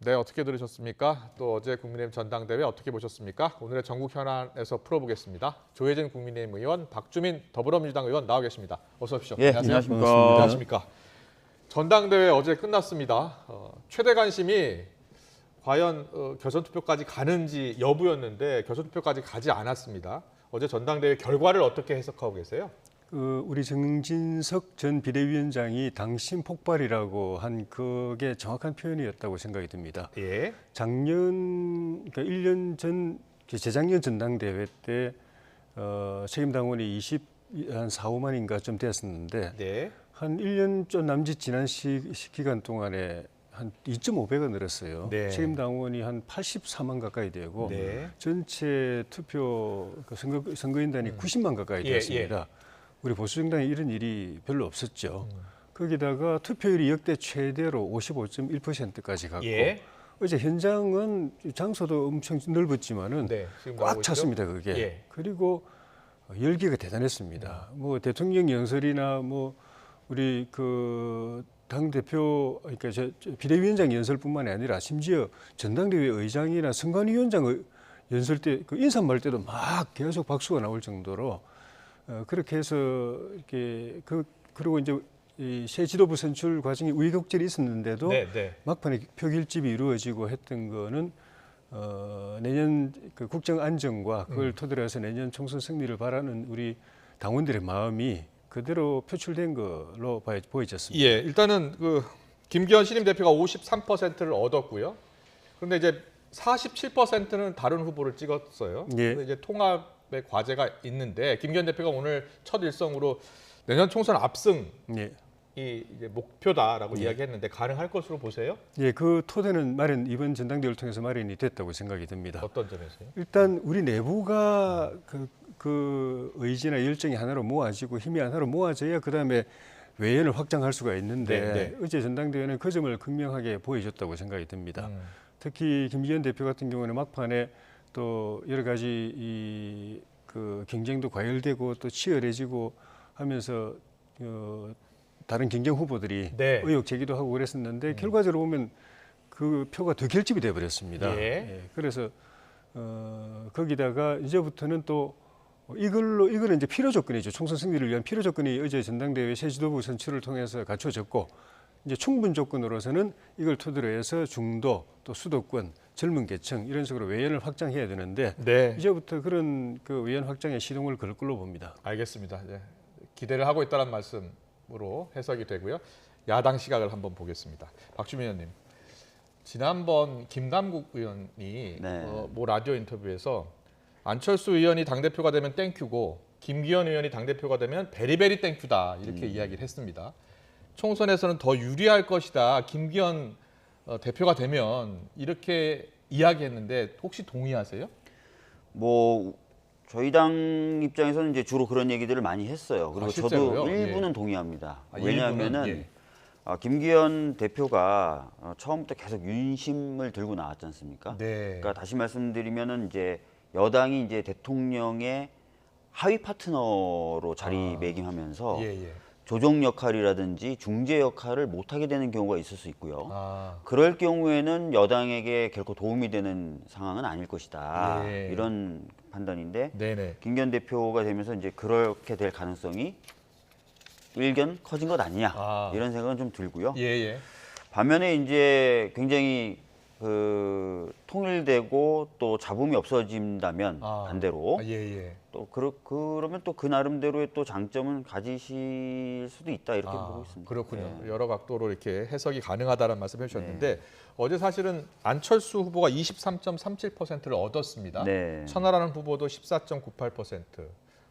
네, 어떻게 들으셨습니까? 또 어제 국민의힘 전당대회 어떻게 보셨습니까? 오늘의 전국 현안에서 풀어보겠습니다. 조혜진 국민의힘 의원, 박주민 더불어민주당 의원 나와 계십니다. 어서 오십시오. 예, 안녕하세요. 안녕하십니까. 안녕하십니까. 전당대회 어제 끝났습니다. 최대 관심이 과연 결선투표까지 가는지 여부였는데 결선투표까지 가지 않았습니다. 어제 전당대회 결과를 어떻게 해석하고 계세요? 우리 정진석 전 비대위원장이 당심 폭발이라고 한 그게 정확한 표현이었다고 생각이 듭니다. 예. 작년, 그러니까 1년 전, 재작년 전당대회 때 책임 당원이 한 4, 5만인가 좀 됐었는데 네. 한 1년 좀 남짓 지난 기간 동안에 한 2.5배가 늘었어요. 네. 책임 당원이 한 84만 가까이 되고 네. 전체 투표 선거인단이 90만 가까이 예, 되었습니다. 우리 보수정당에 이런 일이 별로 없었죠. 거기다가 투표율이 역대 최대로 55.1%까지 갔고 예. 어제 현장은 장소도 엄청 넓었지만은 네. 지금 꽉 나오고 있죠? 찼습니다. 그게. 예. 그리고 열기가 대단했습니다. 뭐 대통령 연설이나 뭐 우리 그 당 대표 그러니까 비대위원장 연설뿐만이 아니라 심지어 전당대회 의장이나 선관위원장 연설 때 그 인사말 때도 막 계속 박수가 나올 정도로 그렇게 해서 이렇게 그리고 이제 이 새 지도부 선출 과정에 우여곡절이 있었는데도 네, 네. 막판에 표결집이 이루어지고 했던 거는 내년 그 국정 안정과 그걸 토대로 해서 내년 총선 승리를 바라는 우리 당원들의 마음이 그대로 표출된 걸로 보여졌습니다. 예, 일단은 그 김기현 신임 대표가 53%를 얻었고요. 그런데 이제 47%는 다른 후보를 찍었어요. 예. 근데 이제 통합의 과제가 있는데 김기현 대표가 오늘 첫 일성으로 내년 총선 압승이 예. 이제 목표다라고 이야기했는데 가능할 것으로 보세요? 예, 그 토대는 이번 전당대회를 통해서 마련이 됐다고 생각이 듭니다. 어떤 점에서요? 일단 우리 내부가 그 의지나 열정이 하나로 모아지고 힘이 하나로 모아져야 그다음에 외연을 확장할 수가 있는데 네, 네. 어제 전당대회는 그 점을 극명하게 보여줬다고 생각이 듭니다. 특히 김기현 대표 같은 경우는 막판에 또 여러 가지 그 경쟁도 과열되고 또 치열해지고 하면서 다른 경쟁 후보들이 네. 의혹 제기도 하고 그랬었는데 결과적으로 보면 그 표가 더 결집이 돼 버렸습니다. 예. 그래서 거기다가 이제부터는 또 이거는 이제 필요 조건이죠. 총선 승리를 위한 필요 조건이 어제 전당대회 새 지도부 선출을 통해서 갖춰졌고 이제 충분 조건으로서는 이걸 토대로 해서 중도 또 수도권 젊은 계층 이런 식으로 외연을 확장해야 되는데 네. 이제부터 그런 그 외연 확장에 시동을 걸 걸로 봅니다. 알겠습니다. 네. 기대를 하고 있다는 말씀으로 해석이 되고요. 야당 시각을 한번 보겠습니다. 박주민 의원님, 지난번 김남국 의원이 모 라디오 인터뷰에서 안철수 의원이 당대표가 되면 땡큐고 김기현 의원이 당대표가 되면 베리베리 땡큐다 이렇게 이야기를 했습니다. 총선에서는 더 유리할 것이다. 김기현 대표가 되면 이렇게 이야기했는데 혹시 동의하세요? 뭐 저희 당 입장에서는 이제 주로 그런 얘기들을 많이 했어요. 그리고 실제로요? 저도 일부는 예. 동의합니다. 일부는? 왜냐하면은 예. 김기현 대표가 처음부터 계속 윤심을 들고 나왔지 않습니까? 네. 그러니까 다시 말씀드리면은 이제 여당이 이제 대통령의 하위 파트너로 자리매김하면서 예. 조정 역할이라든지 중재 역할을 못하게 되는 경우가 있을 수 있고요. 아. 그럴 경우에는 여당에게 결코 도움이 되는 상황은 아닐 것이다. 예. 이런 판단인데 네네. 김기현 대표가 되면서 이제 그렇게 될 가능성이 일견 커진 것 아니냐 이런 생각은 좀 들고요. 예. 반면에 이제 굉장히 그 통일되고 또 잡음이 없어진다면 반대로 예. 또 그러면 또 그 나름대로의 또 장점은 가지실 수도 있다 이렇게 보고 있습니다. 그렇군요. 네. 여러 각도로 이렇게 해석이 가능하다는 말씀해 주셨는데 어제 사실은 안철수 후보가 23.37%를 얻었습니다. 네. 천하라는 후보도 14.98%,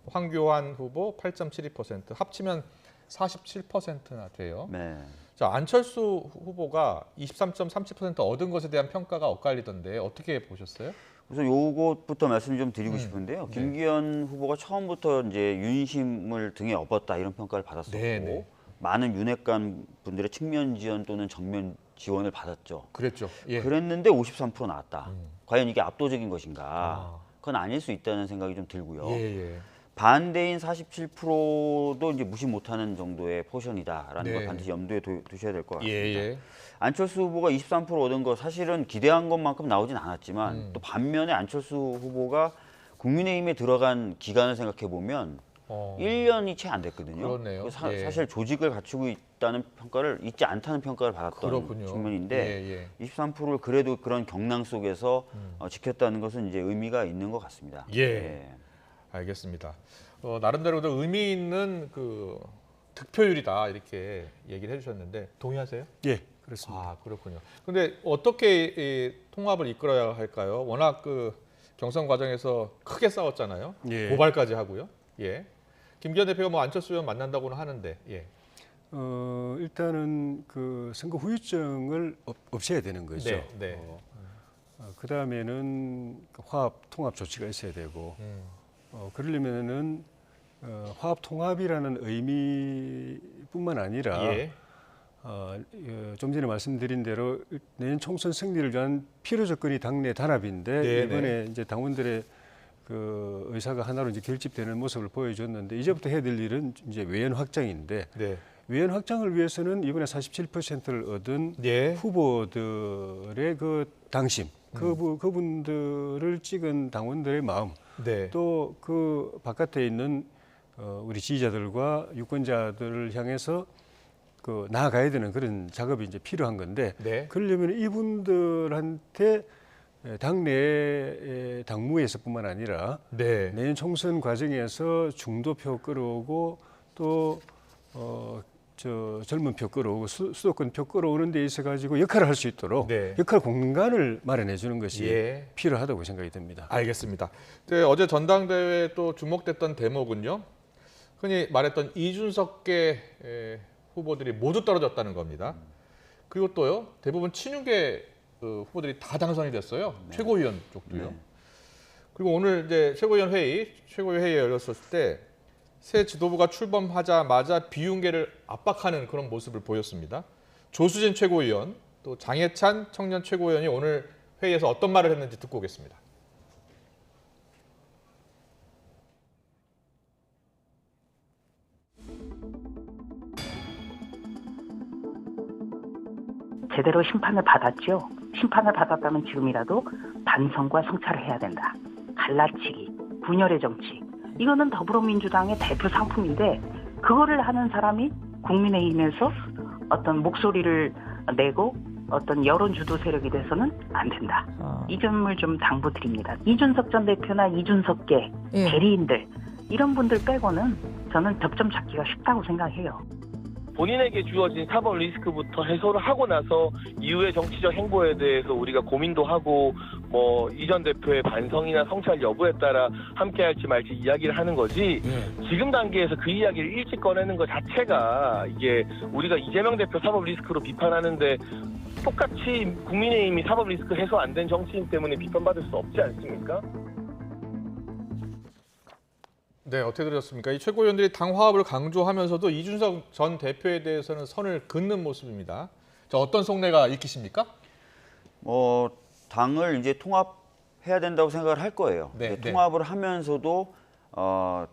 황교안 후보 8.72%, 합치면 47%나 돼요. 네. 자, 안철수 후보가 23.37% 얻은 것에 대한 평가가 엇갈리던데 어떻게 보셨어요? 그래서 요것부터 말씀 좀 드리고 싶은데요. 김기현 후보가 처음부터 이제 윤심을 등에 업었다 이런 평가를 받았었고 네. 많은 윤핵관 분들의 측면 지원 또는 정면 지원을 받았죠. 그랬죠. 예. 그랬는데 53% 나왔다. 과연 이게 압도적인 것인가? 그건 아닐 수 있다는 생각이 좀 들고요. 예. 반대인 47%도 이제 무시 못하는 정도의 포션이다라는 네. 걸 반드시 염두에 두셔야 될 것 같습니다. 예. 안철수 후보가 23% 얻은 거 사실은 기대한 것만큼 나오진 않았지만 또 반면에 안철수 후보가 국민의힘에 들어간 기간을 생각해 보면 1년이 채 안 됐거든요. 그렇네요. 사실 조직을 갖추고 있다는 평가를 있지 않다는 평가를 받았던 그렇군요. 측면인데 23%를 그래도 그런 경랑 속에서 지켰다는 것은 이제 의미가 있는 것 같습니다. 예. 알겠습니다. 나름대로도 의미 있는 그 득표율이다 이렇게 얘기를 해주셨는데 동의하세요? 예, 그렇습니다. 아 그렇군요. 근데 어떻게 이 통합을 이끌어야 할까요? 워낙 그 경선 과정에서 크게 싸웠잖아요. 예. 고발까지 하고요. 예. 김기현 대표가 뭐 안철수 의원 만난다고는 하는데, 예. 일단은 그 선거 후유증을 없애야 되는 거죠. 네. 그 다음에는 화합 통합 조치가 있어야 되고, 그러려면은 화합 통합이라는 의미뿐만 아니라 예. 좀 전에 말씀드린 대로 내년 총선 승리를 위한 필요 조건이 당내 단합인데 네네. 이번에 이제 당원들의 그 의사가 하나로 이제 결집되는 모습을 보여줬는데 이제부터 해야 될 일은 이제 외연 확장인데 네. 외연 확장을 위해서는 이번에 47%를 얻은 예. 후보들의 그 당심, 그분들을 찍은 당원들의 마음, 네. 또 그 바깥에 있는 우리 지지자들과 유권자들을 향해서 그 나아가야 되는 그런 작업이 이제 필요한 건데 네. 그러려면 이분들한테 당내 당무에서뿐만 아니라 네. 내년 총선 과정에서 중도표 끌어오고 또 젊은 표 끌어오고 수도권 표 끌어오는 데 있어 가지고 역할을 할 수 있도록 네. 역할 공간을 마련해 주는 것이 예. 필요하다고 생각이 듭니다. 알겠습니다. 네, 어제 전당대회 또 주목됐던 대목은요. 흔히 말했던 이준석계 후보들이 모두 떨어졌다는 겁니다. 그리고 또요. 대부분 친윤계 후보들이 다 당선이 됐어요. 네. 최고위원 쪽도요. 네. 그리고 오늘 이제 최고위 회의에 열렸을 때 새 지도부가 출범하자마자 비윤계를 압박하는 그런 모습을 보였습니다. 조수진 최고위원, 또 장해찬 청년 최고위원이 오늘 회의에서 어떤 말을 했는지 듣고 오겠습니다. 제대로 심판을 받았죠. 심판을 받았다면 지금이라도 반성과 성찰을 해야 된다. 갈라치기, 분열의 정치. 이거는 더불어민주당의 대표 상품인데 그거를 하는 사람이 국민의힘에서 어떤 목소리를 내고 어떤 여론 주도 세력이 돼서는 안 된다. 이 점을 좀 당부드립니다. 이준석 전 대표나 이준석계 대리인들 이런 분들 빼고는 저는 접점 찾기가 쉽다고 생각해요. 본인에게 주어진 사법 리스크부터 해소를 하고 나서 이후의 정치적 행보에 대해서 우리가 고민도 하고 뭐 이전 대표의 반성이나 성찰 여부에 따라 함께할지 말지 이야기를 하는 거지 지금 단계에서 그 이야기를 일찍 꺼내는 것 자체가 이게 우리가 이재명 대표 사법 리스크로 비판하는데 똑같이 국민의힘이 사법 리스크 해소 안 된 정치인 때문에 비판받을 수 없지 않습니까? 네, 어떻게 들으셨습니까? 이 최고위원들이 당 화합을 강조하면서도 이준석 전 대표에 대해서는 선을 긋는 모습입니다. 자, 어떤 속내가 읽히십니까? 당을 이제 통합해야 된다고 생각을 할 거예요. 네, 통합을 하면서도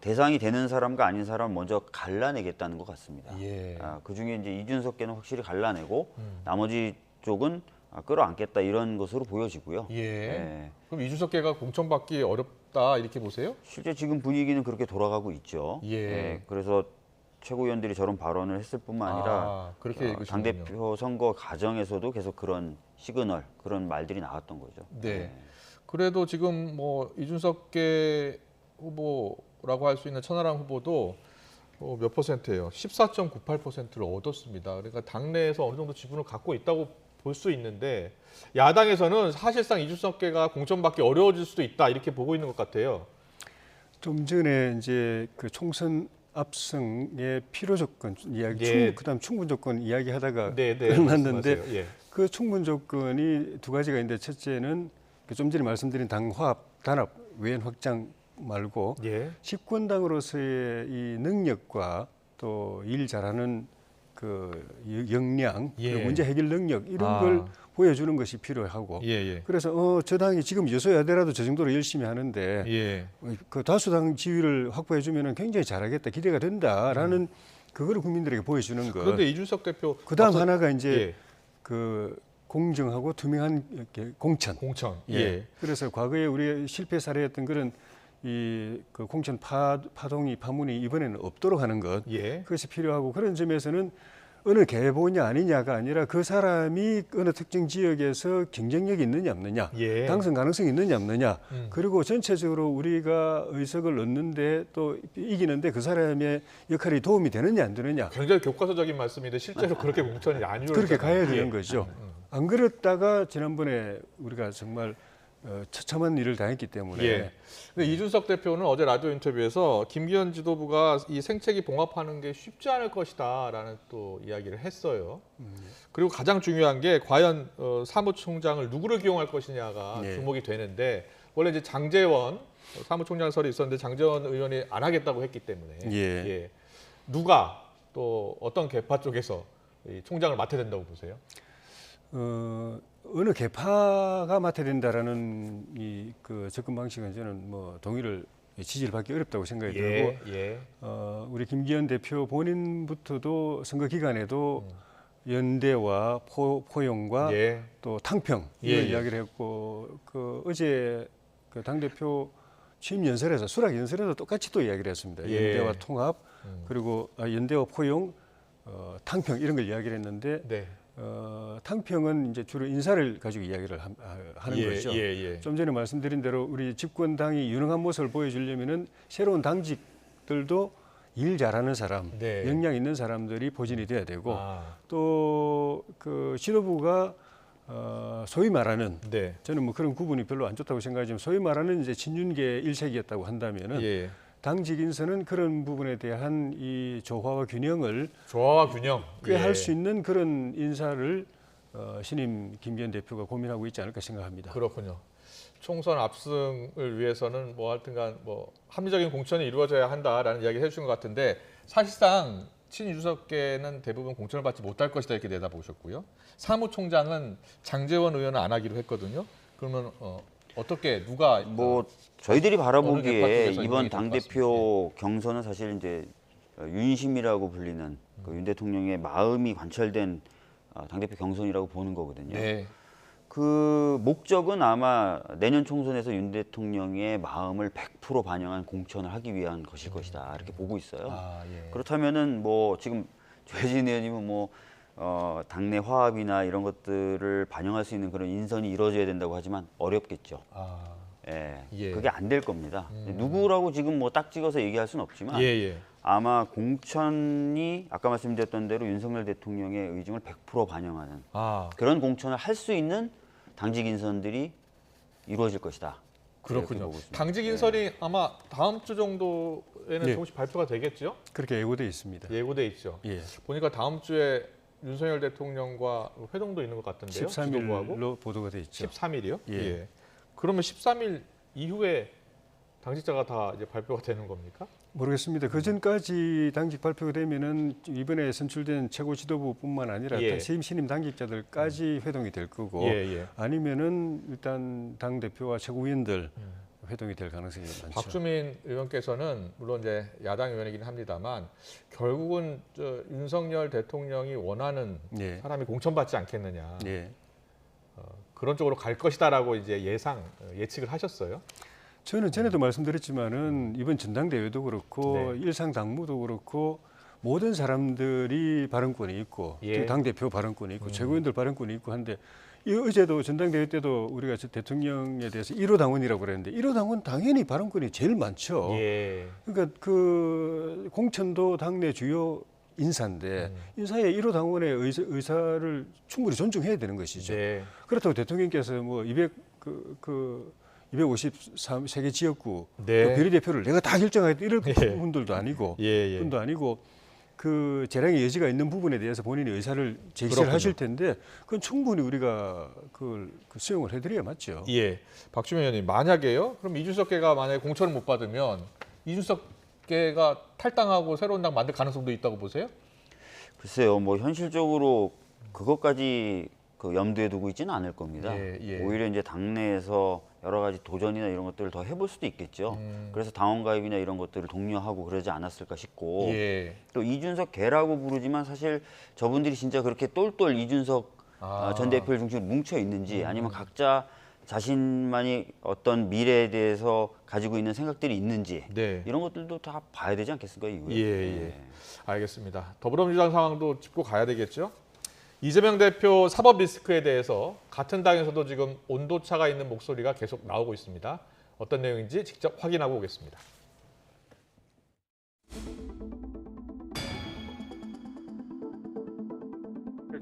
대상이 되는 사람과 아닌 사람을 먼저 갈라내겠다는 것 같습니다. 예. 그 중에 이제 이준석계는 확실히 갈라내고 나머지 쪽은 끌어안겠다 이런 것으로 보여지고요. 예. 그럼 이준석계가 공천받기 어렵다 이렇게 보세요? 실제 지금 분위기는 그렇게 돌아가고 있죠. 예. 그래서 최고위원들이 저런 발언을 했을 뿐만 아니라 그렇게 읽으시는군요. 당대표 선거 과정에서도 계속 그런 시그널, 그런 말들이 나왔던 거죠. 네. 그래도 지금 뭐 이준석계 후보라고 할 수 있는 천하람 후보도 몇 퍼센트예요? 14.98%를 얻었습니다. 그러니까 당내에서 어느 정도 지분을 갖고 있다고 볼 수 있는데 야당에서는 사실상 이준석계가 공천받기 어려워질 수도 있다 이렇게 보고 있는 것 같아요. 좀 전에 이제 그 총선 압승의 필요 조건 이야기, 그다음 충분 조건 이야기하다가 끝났는데 그 충분 조건이 두 가지가 있는데 첫째는 좀 전에 말씀드린 당 화합, 단합, 외연 확장 말고 집권당으로서의 이 능력과 또 일 잘하는 그 역량, 그리고 문제 해결 능력 이런 걸 보여주는 것이 필요하고 예, 예. 그래서 저 당이 지금 여소야대라도 저 정도로 열심히 하는데 예. 그 다수당 지위를 확보해 주면은 굉장히 잘하겠다 기대가 된다라는 그거를 국민들에게 보여주는 것. 그런데 이준석 대표 그다음 하나가 이제 예. 그 공정하고 투명한 이렇게 공천. 예. 그래서 과거에 우리 실패 사례였던 그런 그 공천 파문이 이번에는 없도록 하는 것. 예. 그것이 필요하고 그런 점에서는 어느 계보냐 아니냐가 아니라 그 사람이 어느 특정 지역에서 경쟁력이 있느냐 없느냐, 예. 당선 가능성이 있느냐 없느냐, 그리고 전체적으로 우리가 의석을 얻는데 또 이기는데 그 사람의 역할이 도움이 되느냐 안 되느냐. 굉장히 교과서적인 말씀인데 실제로 그렇게 공천이 안 이루어지잖아요. 그렇게 가야 되는 예. 거죠. 안 그랬다가 지난번에 우리가 정말 처참한 일을 당했기 때문에. 예. 근데 이준석 대표는 어제 라디오 인터뷰에서 김기현 지도부가 이 생채기 봉합하는 게 쉽지 않을 것이다라는 또 이야기를 했어요. 그리고 가장 중요한 게 과연 사무총장을 누구를 기용할 것이냐가 네. 주목이 되는데 원래 이제 장제원 사무총장설이 있었는데 장제원 의원이 안 하겠다고 했기 때문에 예. 누가 또 어떤 계파 쪽에서 이 총장을 맡아야 된다고 보세요? 어느 계파가 맡아야 된다라는 그 접근 방식은 저는 뭐 동의를 지지를 받기 어렵다고 생각이 들고 우리 김기현 대표 본인부터도 선거 기간에도 연대와 포용과 또 탕평 이런 이야기를 했고 그 어제 그 당대표 취임 연설에서 수락 연설에서 똑같이 또 이야기를 했습니다. 연대와 통합 그리고 연대와 포용 탕평 이런 걸 이야기를 했는데 탕평은 이제 주로 인사를 가지고 이야기를 하는 거죠. 좀 전에 말씀드린 대로 우리 집권당이 유능한 모습을 보여주려면은 새로운 당직들도 일 잘하는 사람, 역량 있는 사람들이 포진이 돼야 되고 또 그 지도부가 소위 말하는 저는 뭐 그런 구분이 별로 안 좋다고 생각하지만 소위 말하는 이제 친윤계 일색이었다고 한다면은 당직 인선은 그런 부분에 대한 이 조화와 균형을 꾀할 수 있는 그런 인사를 신임 김기현 대표가 고민하고 있지 않을까 생각합니다. 그렇군요. 총선 압승을 위해서는 뭐 하여튼간 뭐 합리적인 공천이 이루어져야 한다라는 이야기를 해주신 것 같은데 사실상 친이준석계는 대부분 공천을 받지 못할 것이다 이렇게 내다보셨고요. 사무총장은 장제원 의원은 안 하기로 했거든요. 그러면 어떻게 누가 뭐 저희들이 바라보기에 이번 당대표 경선은 사실 이제 윤심이라고 불리는 그 윤 대통령의 마음이 관철된 당대표 경선이라고 보는 거거든요. 그 목적은 아마 내년 총선에서 윤 대통령의 마음을 100% 반영한 공천을 하기 위한 것일 것이다 이렇게 보고 있어요. 그렇다면은 뭐 지금 조혜진 의원님은 뭐 당내 화합이나 이런 것들을 반영할 수 있는 그런 인선이 이루어져야 된다고 하지만 어렵겠죠. 그게 안 될 겁니다. 누구라고 지금 뭐 딱 찍어서 얘기할 수는 없지만 아마 공천이 아까 말씀드렸던 대로 윤석열 대통령의 의중을 100% 반영하는 그런 공천을 할 수 있는 당직 인선들이 이루어질 것이다. 그렇군요. 당직 인선이 아마 다음 주 정도에는 조금씩 발표가 되겠죠? 그렇게 예고돼 있습니다. 예고돼 있죠. 보니까 다음 주에 윤석열 대통령과 회동도 있는 것 같은데요. 13일로 보도가 돼 있죠. 13일이요? 그러면 13일 이후에 당직자가 다 이제 발표가 되는 겁니까? 모르겠습니다. 그 전까지 당직 발표가 되면은 이번에 선출된 최고 지도부뿐만 아니라 신임 당직자들까지 회동이 될 거고 아니면은 일단 당 대표와 최고위원들 회동이 될 가능성이 많죠. 박주민 의원께서는 물론 이제 야당 의원이긴 합니다만 결국은 윤석열 대통령이 원하는 사람이 공천받지 않겠느냐 그런 쪽으로 갈 것이다라고 이제 예측을 하셨어요. 저는 전에도 말씀드렸지만은 이번 전당대회도 그렇고 일상 당무도 그렇고 모든 사람들이 발언권이 있고 당 대표 발언권이 있고 최고위원들 발언권이 있고 한데 어제도 전당대회 때도 우리가 대통령에 대해서 1호 당원이라고 그랬는데 1호 당원 당연히 발언권이 제일 많죠. 그러니까 그 공천도 당내 주요 인사인데 인사의 1호 당원의 의사를 충분히 존중해야 되는 것이죠. 그렇다고 대통령께서 뭐 253개 지역구 비례대표를 내가 다 결정하겠다 이럴 분들도 아니고 분도 아니고 그 재량의 여지가 있는 부분에 대해서 본인이 의사를 제시를 하실 텐데 그건 충분히 우리가 그걸 수용을 해드려야 맞죠. 박주민 의원님 만약에요? 그럼 이준석계가 만약에 공천을 못 받으면 이준석계가 탈당하고 새로운 당 만들 가능성도 있다고 보세요? 글쎄요, 뭐 현실적으로 그것까지 그 염두에 두고 있지는 않을 겁니다. 오히려 이제 당내에서 여러 가지 도전이나 이런 것들을 더 해볼 수도 있겠죠. 그래서 당원 가입이나 이런 것들을 독려하고 그러지 않았을까 싶고 또 이준석 개라고 부르지만 사실 저분들이 진짜 그렇게 똘똘 이준석 전 대표를 중심으로 뭉쳐 있는지 아니면 각자 자신만이 어떤 미래에 대해서 가지고 있는 생각들이 있는지 이런 것들도 다 봐야 되지 않겠습니까? 이후에. 알겠습니다. 더불어민주당 상황도 짚고 가야 되겠죠. 이재명 대표 사법 리스크에 대해서 같은 당에서도 지금 온도차가 있는 목소리가 계속 나오고 있습니다. 어떤 내용인지 직접 확인하고 오겠습니다.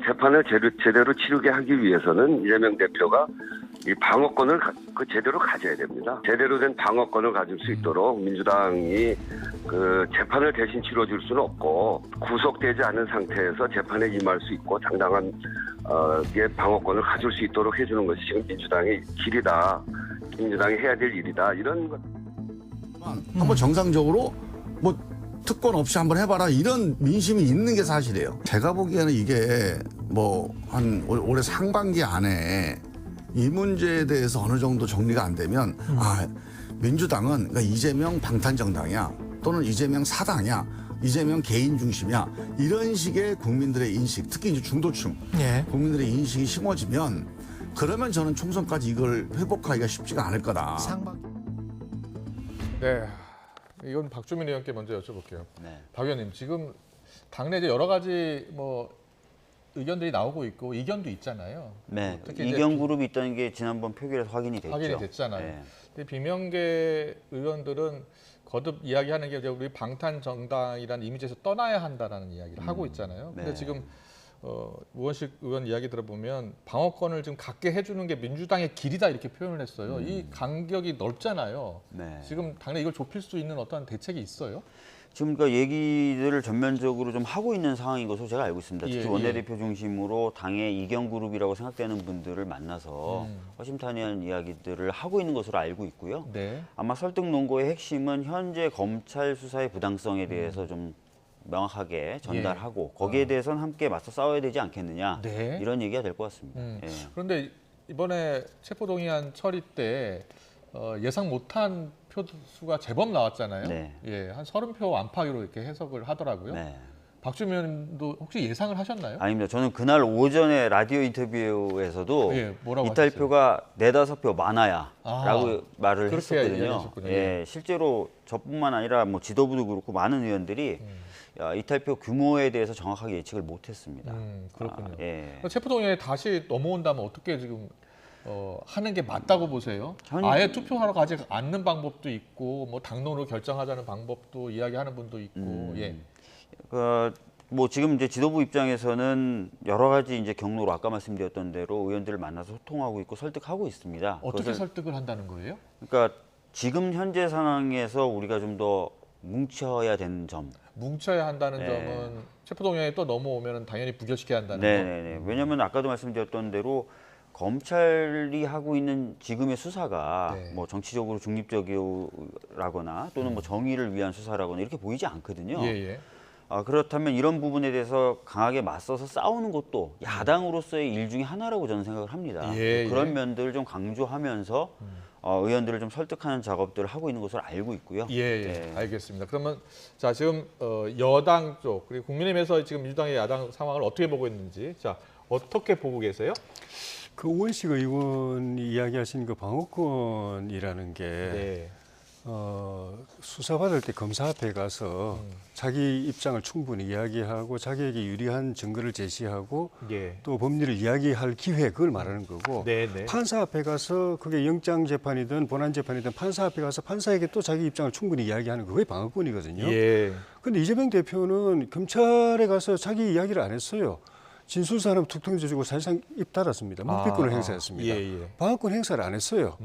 재판을 제대로 치르게 하기 위해서는 이재명 대표가 이 방어권을 제대로 가져야 됩니다. 제대로 된 방어권을 가질 수 있도록 민주당이 그 재판을 대신 치러줄 수는 없고 구속되지 않은 상태에서 재판에 임할 수 있고 당당한 방어권을 가질 수 있도록 해주는 것이 지금 민주당의 길이다. 민주당이 해야 될 일이다. 이런 것. 한번 정상적으로 뭐 특권 없이 한번 해봐라 이런 민심이 있는 게 사실이에요. 제가 보기에는 이게 뭐 한 올해 상반기 안에 이 문제에 대해서 어느 정도 정리가 안 되면 민주당은 그러니까 이재명 방탄정당이야 또는 이재명 사당이야 이재명 개인 중심이야 이런 식의 국민들의 인식 특히 이제 중도층 국민들의 인식이 심어지면 그러면 저는 총선까지 이걸 회복하기가 쉽지가 않을 거다. 네, 이건 박주민 의원께 먼저 여쭤볼게요. 박 의원님, 지금 당내 이제 여러 가지 뭐 의견들이 나오고 있고 이견도 있잖아요. 네, 특히 이견 그룹이 있다는 게 지난번 표결에서 확인이 됐죠. 확인이 됐잖아요. 근데 비명계 의원들은 거듭 이야기하는 게 이제 우리 방탄 정당이라는 이미지에서 떠나야 한다라는 이야기를 하고 있잖아요. 근데 지금 우원식 의원 이야기 들어보면 방어권을 지금 갖게 해주는 게 민주당의 길이다 이렇게 표현을 했어요. 이 간격이 넓잖아요. 지금 당내 이걸 좁힐 수 있는 어떤 대책이 있어요? 지금 그러니까 얘기들을 전면적으로 좀 하고 있는 상황인 것으로 제가 알고 있습니다. 특히 원내대표 중심으로 당의 이견 그룹이라고 생각되는 분들을 만나서 허심탄회한 이야기들을 하고 있는 것으로 알고 있고요. 아마 설득 논거의 핵심은 현재 검찰 수사의 부당성에 대해서 좀 명확하게 전달하고 거기에 대해서는 함께 맞서 싸워야 되지 않겠느냐 이런 얘기가 될 것 같습니다. 그런데 이번에 체포동의안 처리 때 예상 못한 표수가 제법 나왔잖아요. 한 30표 안팎으로 이렇게 해석을 하더라고요. 박주민 의원님도 혹시 예상을 하셨나요? 아닙니다. 저는 그날 오전에 라디오 인터뷰에서도 뭐라고 이탈표가 4-5표 많아야 라고 말을 했었거든요. 예, 실제로 저뿐만 아니라 뭐 지도부도 그렇고 많은 의원들이 이탈표 규모에 대해서 정확하게 예측을 못했습니다. 그렇군요. 체포동의안에 다시 넘어온다면 어떻게 지금 하는 게 맞다고 보세요? 아예 투표하러 가지 않는 방법도 있고 뭐 당론으로 결정하자는 방법도 이야기하는 분도 있고 뭐 지금 이제 지도부 입장에서는 여러 가지 이제 경로로 아까 말씀드렸던 대로 의원들을 만나서 소통하고 있고 설득하고 있습니다. 어떻게 설득을 한다는 거예요? 그러니까 지금 현재 상황에서 우리가 좀 더 뭉쳐야 되는 점. 뭉쳐야 한다는 점은 체포동의안이 또 넘어오면 당연히 부결시켜야 한다는 거. 왜냐하면 아까도 말씀드렸던 대로 검찰이 하고 있는 지금의 수사가 뭐 정치적으로 중립적이라거나 또는 뭐 정의를 위한 수사라거나 이렇게 보이지 않거든요. 그렇다면 이런 부분에 대해서 강하게 맞서서 싸우는 것도 야당으로서의 일 중에 하나라고 저는 생각을 합니다. 그런 면들을 좀 강조하면서 의원들을 좀 설득하는 작업들을 하고 있는 것으로 알고 있고요. 알겠습니다. 그러면 자 지금 여당 쪽 그리고 국민의힘에서 지금 민주당의 야당 상황을 어떻게 보고 있는지 자 어떻게 보고 계세요? 그 우원식 의원이 이야기하신 그 방어권이라는 게 수사받을 때 검사 앞에 가서 자기 입장을 충분히 이야기하고 자기에게 유리한 증거를 제시하고 또 법리를 이야기할 기회 그걸 말하는 거고 판사 앞에 가서 그게 영장 재판이든 본안 재판이든 판사 앞에 가서 판사에게 또 자기 입장을 충분히 이야기하는 거 그게 방어권이거든요. 그런데 이재명 대표는 검찰에 가서 자기 이야기를 안 했어요. 진술사는 툭 던져주고 사실상 입 닫았습니다. 묵비권을 행사했습니다. 방어권 행사를 안 했어요.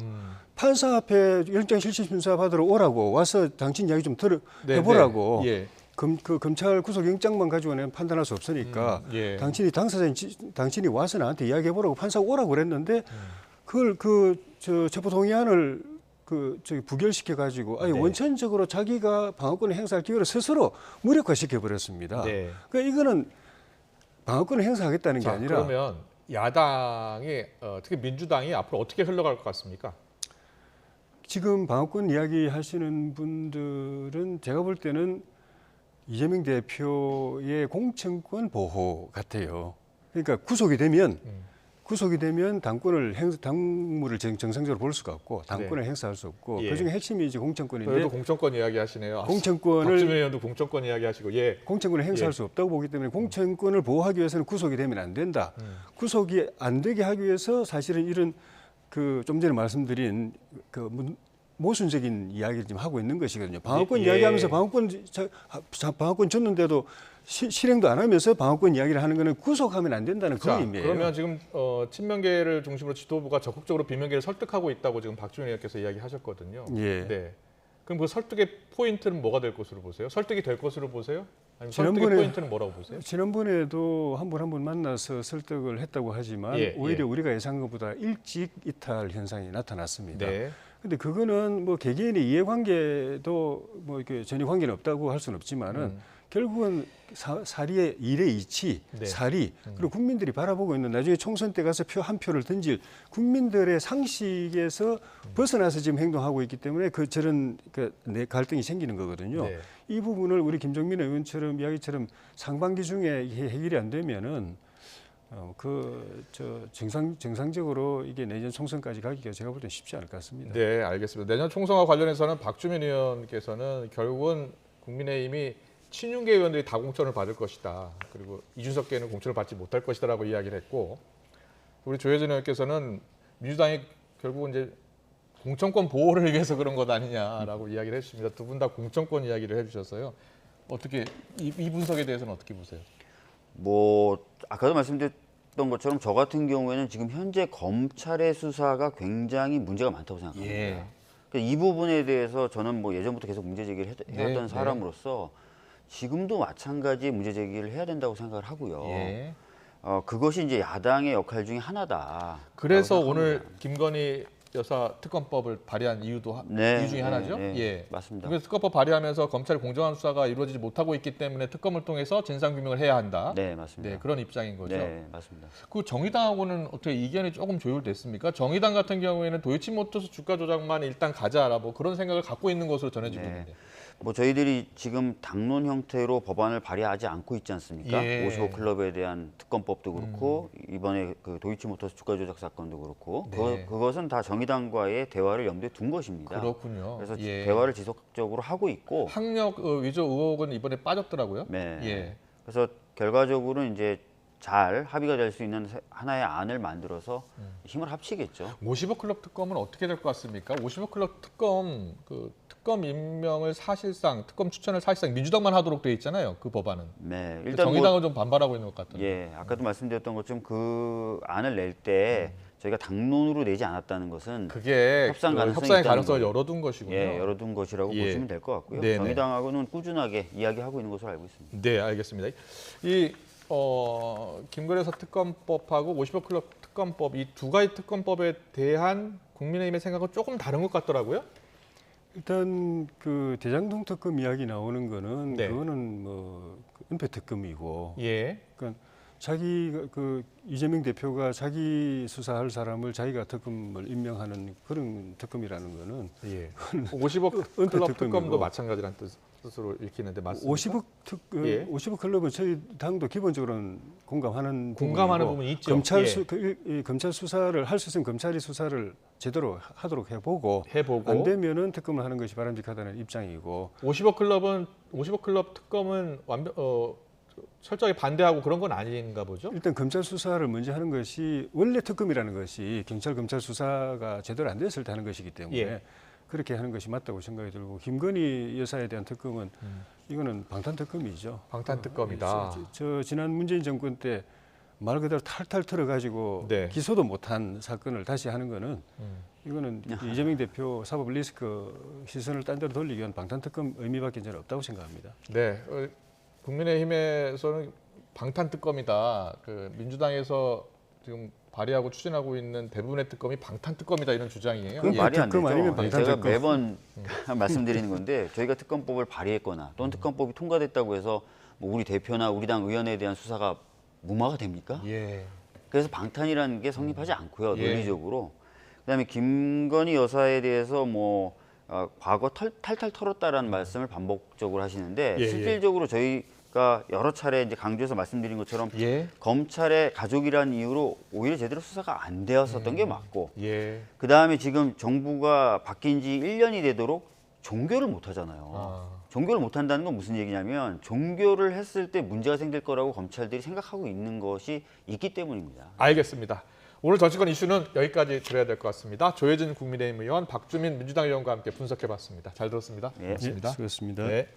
판사 앞에 영장실질심사 받으러 오라고 와서 당신 이야기 좀 해보라고. 그 검찰 구속영장만 가지고는 판단할 수 없으니까 당신이 당사자인 당신이 와서 나한테 이야기해보라고 판사가 오라고 그랬는데 그걸 저 체포동의안을 부결시켜 가지고 원천적으로 자기가 방어권을 행사할 기회를 스스로 무력화시켜 버렸습니다. 그러니까 이거는 방어권을 행사하겠다는 게 아니라 그러면 야당이 특히 민주당이 앞으로 어떻게 흘러갈 것 같습니까? 지금 방어권 이야기하시는 분들은 제가 볼 때는 이재명 대표의 공천권 보호 같아요. 그러니까 구속이 되면 당무를 정상적으로 볼 수가 없고 당권을 행사할 수 없고 예. 그중에 핵심이 이제 공천권인데 그래도 공천권 이야기하시네요. 공천권을 박주민 의원도 공천권 이야기하시고 예. 공천권을 행사할 예. 수 없다고 보기 때문에 공천권을 보호하기 위해서는 구속이 되면 안 된다. 구속이 안 되게 하기 위해서 사실은 이런 그 좀 전에 말씀드린 그 모순적인 이야기를 지금 하고 있는 것이거든요. 방어권 예. 이야기하면서 방어권 줬는데도 실행도 안 하면서 방어권 이야기를 하는 거는 구속하면 안 된다는 그 자, 의미예요. 그러면 지금 친명계를 중심으로 지도부가 적극적으로 비명계를 설득하고 있다고 지금 박주민 의원께서 이야기하셨거든요. 예. 네. 그럼 그 설득의 포인트는 뭐가 될 것으로 보세요? 설득이 될 것으로 보세요? 아니면 설득의 포인트는 뭐라고 보세요? 지난번에도 한 번 만나서 설득을 했다고 하지만 예, 오히려 예. 우리가 예상한 것보다 일찍 이탈 현상이 나타났습니다. 네. 근데 그거는 뭐 개개인의 이해관계도 뭐 이렇게 전혀 관계는 없다고 할 수는 없지만은 결국은 사리의 일의 이치, 네. 사리 그리고 국민들이 바라보고 있는 나중에 총선 때 가서 표 한 표를 던질 국민들의 상식에서 벗어나서 지금 행동하고 있기 때문에 저런 갈등이 생기는 거거든요. 네. 이 부분을 우리 김종민 의원처럼 이야기처럼 상반기 중에 이게 해결이 안 되면은 정상적으로 이게 내년 총선까지 가기가 제가 볼 때 쉽지 않을 것 같습니다. 네, 알겠습니다. 내년 총선과 관련해서는 박주민 의원께서는 결국은 국민의힘이 친윤계 의원들이 다 공천을 받을 것이다. 그리고 이준석계는 공천을 받지 못할 것이다라고 이야기를 했고, 우리 조혜진 의원께서는 민주당이 결국은 이제 공천권 보호를 위해서 그런 것 아니냐라고 이야기를 해주십니다. 두 분 다 공천권 이야기를 해주셔서요. 어떻게 이 분석에 대해서는 어떻게 보세요? 뭐 아까도 말씀드렸던 것처럼 저 같은 경우에는 지금 현재 검찰의 수사가 굉장히 문제가 많다고 생각합니다. 예. 그러니까 이 부분에 대해서 저는 뭐 예전부터 계속 문제 제기를 해왔던 네, 사람으로서 지금도 마찬가지 문제 제기를 해야 된다고 생각을 하고요. 예. 그것이 이제 야당의 역할 중에 하나다. 그래서 오늘 김건희 여사 특검법을 발의한 이유도 이유 중에 하나죠. 네, 예, 맞습니다. 그래서 특검법 발의하면서 검찰이 공정한 수사가 이루어지지 못하고 있기 때문에 특검을 통해서 진상 규명을 해야 한다. 네, 맞습니다. 네, 그런 입장인 거죠. 네, 맞습니다. 그 정의당하고는 어떻게 이견이 조금 조율됐습니까? 정의당 같은 경우에는 도이치모터스 주가 조작만 일단 가자라 뭐 그런 생각을 갖고 있는 것으로 전해지고 네. 있는데. 뭐 저희들이 지금 당론 형태로 법안을 발의하지 않고 있지 않습니까? 예. 55클럽에 대한 특검법도 그렇고 이번에 그 도이치모터스 주가 조작 사건도 그렇고 네. 그것은 다 정의당과의 대화를 염두에 둔 것입니다. 그렇군요. 그래서 예. 대화를 지속적으로 하고 있고 학력 위조 의혹은 이번에 빠졌더라고요. 네. 예. 그래서 결과적으로 이제 잘 합의가 될 수 있는 하나의 안을 만들어서 힘을 합치겠죠. 55클럽 특검은 어떻게 될 것 같습니까? 55클럽 특검 특검 임명을 사실상 특검 추천을 사실상 민주당만 하도록 돼 있잖아요. 그 법안은. 네, 일단 정의당은 좀 반발하고 있는 것 같던데. 예, 아까도 말씀드렸던 것처럼 그 안을 낼 때 저희가 당론으로 내지 않았다는 것은 그게 협상 가능성이 협상의 있다는 가능성을 거예요. 열어둔 것이군요. 예, 열어둔 것이라고 예. 보시면 될 것 같고요. 네네. 정의당하고는 꾸준하게 이야기하고 있는 것으로 알고 있습니다. 네, 알겠습니다. 이 김건희 여사 특검법하고 55클럽 특검법 이 두 가지 특검법에 대한 국민의힘의 생각은 조금 다른 것 같더라고요. 일단 그 대장동 특검 이야기 나오는 거는 네. 그거는 뭐 은폐 특검이고 예. 그러니까 자기 그 이재명 대표가 자기 수사할 사람을 자기가 특검을 임명하는 그런 특검이라는 거는 예. 50억 은폐 클럽 특검이고. 특검도 마찬가지라는 뜻으로 읽히는데 맞습니까? 50억 50억 클럽은 저희 당도 기본적으로는 공감하는 부분이고, 부분이 있죠. 검찰 예. 검찰 수사를 할 수 있으면 검찰이 수사를 제대로 하도록 해보고 안 되면은 특검을 하는 것이 바람직하다는 입장이고 50억 클럽 특검은 철저하게 반대하고 그런 건 아닌가 보죠. 일단 검찰 수사를 먼저 하는 것이 원래 특검이라는 것이 경찰 검찰 수사가 제대로 안 됐을 때 하는 것이기 때문에 예. 그렇게 하는 것이 맞다고 생각이 들고 김건희 여사에 대한 특검은 이거는 방탄 특검이죠. 방탄 특검이다. 저 지난 문재인 정권 때 말 그대로 탈탈 털어가지고 네. 기소도 못한 사건을 다시 하는 거는 이거는 이재명 대표 사법 리스크 시선을 딴 데로 돌리기 위한 방탄 특검 의미밖에 저는 없다고 생각합니다. 네, 국민의힘에서는 방탄 특검이다. 그 민주당에서 지금 발의하고 추진하고 있는 대부분의 특검이 방탄 특검이다 이런 주장이에요. 그건 예, 말이 안 특검 되죠. 아니면 방탄 제가 특검. 매번 말씀드리는 건데 저희가 특검법을 발의했거나 또는 특검법이 통과됐다고 해서 뭐 우리 대표나 우리 당 의원에 대한 수사가 무마가 됩니까? 예. 그래서 방탄이라는 게 성립하지 않고요. 예. 논리적으로. 그다음에 김건희 여사에 대해서 뭐 과거 탈탈 털었다라는 말씀을 반복적으로 하시는데 예, 실질적으로 저희가 여러 차례 이제 강조해서 말씀드린 것처럼 예. 검찰의 가족이라는 이유로 오히려 제대로 수사가 안 되었었던 게 맞고 예. 그다음에 지금 정부가 바뀐 지 1년이 되도록 종교를 못 하잖아요. 종교를 못 한다는 건 무슨 얘기냐면 종교를 했을 때 문제가 생길 거라고 검찰들이 생각하고 있는 것이 있기 때문입니다. 알겠습니다. 오늘 정치권 이슈는 여기까지 들어야 될 것 같습니다. 조혜진 국민의힘 의원, 박주민 민주당 의원과 함께 분석해봤습니다. 잘 들었습니다. 예. 고맙습니다. 수고했습니다. 네.